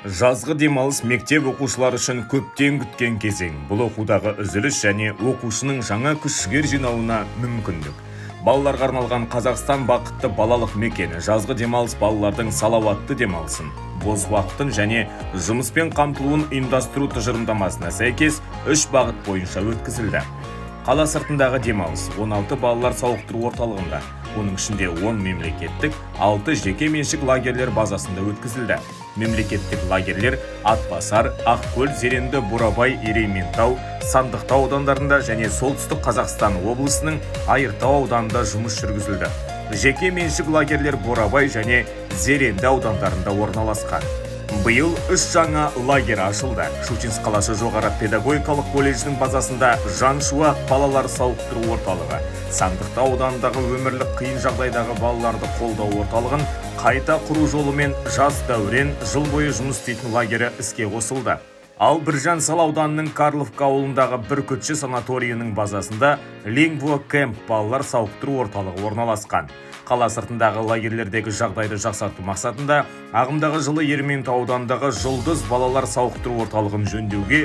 Жазғы демалыс мектеп оқушылары үшін көптен күткен кезең. Бұл оқудағы үзіліс және оқушының жаңа күш-жігер жинауына мүмкіндік. Балаларға арналған Қазақстан бақытты балалық мекені жазғы демалыс балалардың салауатты демалысын, бос уақытын және жұмыспен қамтылуын ұйымдастыру тұжырымдамасына сәйкес 3 бағыт бойынша өткізілді. Қала сыртындағы демалыс 16 балалар сауықтыру орталығында, оның ішінде 10 мемлекеттік, 6 жеке меншік лагерлер базасында өткізілді. Мемлекеттік лагерлер Атбасар, Ақкөл, Зеренді, Бурабай, Ерейментау, Сандықтау аудандарында және Солтүстік Қазақстан облысының Айыртау ауданында жұмыс жүргізілді. Жеке меншік лагерлер Бурабай және Зеренді аудандарында орналасқан. Биыл 3 жаңа лагер ашылды. Щучинск қаласы жоғары педагогикалық колледжінің базасында Жаншуақ балалар сауықтыру орталығы, Сандықтау ауданындағы өмірлік қиын жағдайдағы балаларды қолдау орталығын қайта құру жолымен жас дәурен жыл бойы жұмыс істейтін лагері іске қосылды. Ал Біржан Сал ауданының Карловка ауылындағы Бүркітші санаторийінің базасында Лингво Кэмп балалар сауықтыру орталығы орналасқан. Қала сыртындағы лагерлердегі жағдайды жақсарту мақсатында ағымдағы жылы Ерейментау ауданындағы Жұлдыз балалар сауықтыру орталығын жөндеуге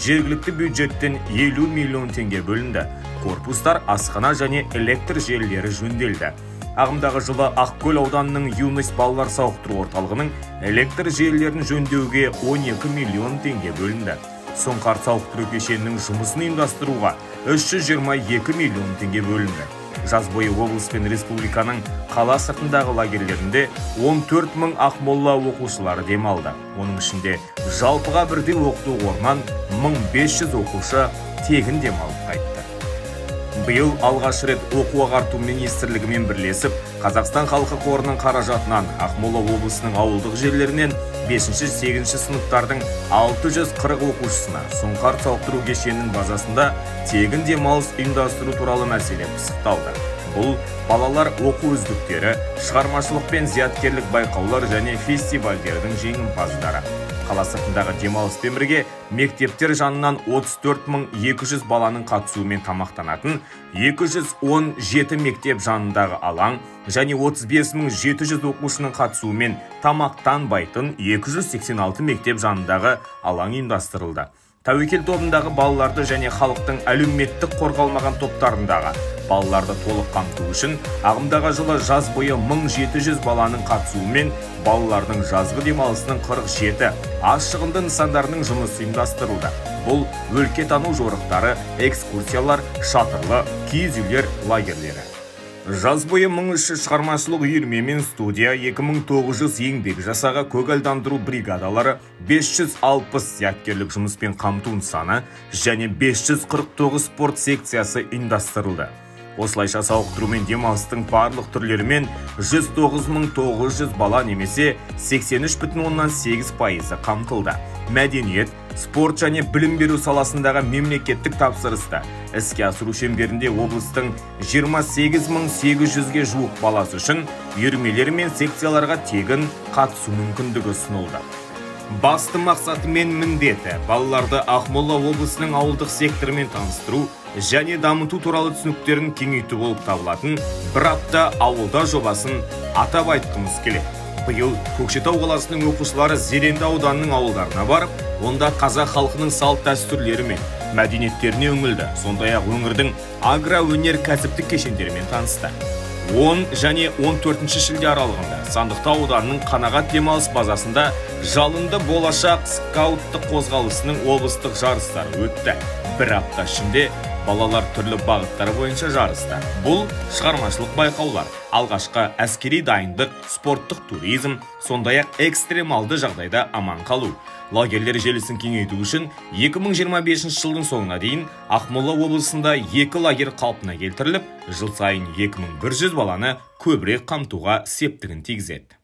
жергілікті бюджеттен 50 миллион теңге бөлінді. Корпустар, асхана және электр желілері жөнделді. Ағымдағы жылы Ақкөл ауданының Юность балалар сауықтыру орталығының электр желілерін жөндеуге 12 миллион теңге бөлінді. Сұңқар сауықтыру кешенінің жұмысын ұйымдастыруға 322 миллион теңге бөлінді. Жаз бойы облыс пен республиканың қала сыртындағы лагерлерінде 14 мың ақмола оқушылары демалды. Оның ішінде жалпыға бірдей оқыту орнынан 1500 оқушы тегін демалып қайтты. Биыл алғаш рет оқу-ағарту министрлігімен бірлесіп, Қазақстан халқы қорының қаражатынан Ақмола облысының ауылдық жерлерінен 5-8 сыныптардың 640 оқушысына Сұңқар сауықтыру кешенінің базасында тегін демалыс ұйымдастыру туралы мәселе пысықталды. Бұл балалар оқу үздіктері, шығармашылық пен зияткерлік байқаулар және фестивальдердің жеңімпаздары. Қала сыртындағы демалыспен бірге мектептер жанынан 34.200 баланың қатысуымен тамақтанатын 217 мектеп жанындағы алаң және 35.700 оқушының қатысуымен тамақтанбайтын 286 мектеп жанындағы алаң ұйымдастырылды. Тәуекел тобындағы балаларды және халықтың әлеуметтік қорғалмаған топтарындағы балаларды толық қамту үшін ағымдағы жылы жаз бойы 1700 баланың қатысуымен балалардың жазғы демалысының 47 аз шығынды нысандарының жұмысы ұйымдастырылды. Бұл өлкетану жорықтары, экскурсиялар, шатырлы, киіз үйлер лагерлері. Жаз бойы 1300 шығармашылық үйірме мен студия, 2900 еңбек жасағы көгалдандыру бригадалары, 560 зияткерлік жұмыспен қамту нысаны және 549 спорт секциясы ұйымдастырылды. Осылайша сауықтыру мен демалыстың барлық түрлерімен 109.900 бала немесе 83,8% қамтылды. Мәдениет, спорт және білім беру саласындағы мемлекеттік тапсырысты іске асыру шеңберінде облыстың 28.800-ге жуық баласы үшін үйірмелер мен секцияларға тегін қатысу мүмкіндігі ұсынылды. Басты мақсаты мен міндеті балаларды Ақмола облысының ауылдық секторымен таныстыру және дамыту туралы түсініктерін кеңейту болып табылатын бір апта ауылда жобасын атап айтқымыз келеді. Биыл Көкшетау қаласының оқушылары Зеренді ауданының ауылдарына барып, онда қазақ халқының салт дәстүрлері мен мәдениеттеріне үңілді. Сондай-ақ өңірдің агроөнеркәсіптік кешендерімен танысты. 10 және 14 шілде аралығында Сандықтау ауданының Қанағат демалыс базасында жалынды болашақ скауттық қозғалысының облыстық жарыстары өтті. Бір апта ішінде балалар түрлі бағыттары бойынша жарысты. Бұл шығармашылық байқаулар, алғашқы әскери дайындық, спорттық туризм, сондай-ақ экстремалды жағдайда аман қалу. Лагерлер желісін кеңейту үшін 2025 жылдың соңына дейін Ақмола облысында 2 лагер қалпына келтіріліп, жыл сайын 2100 баланы көбірек қамтуға септігін тигізеді.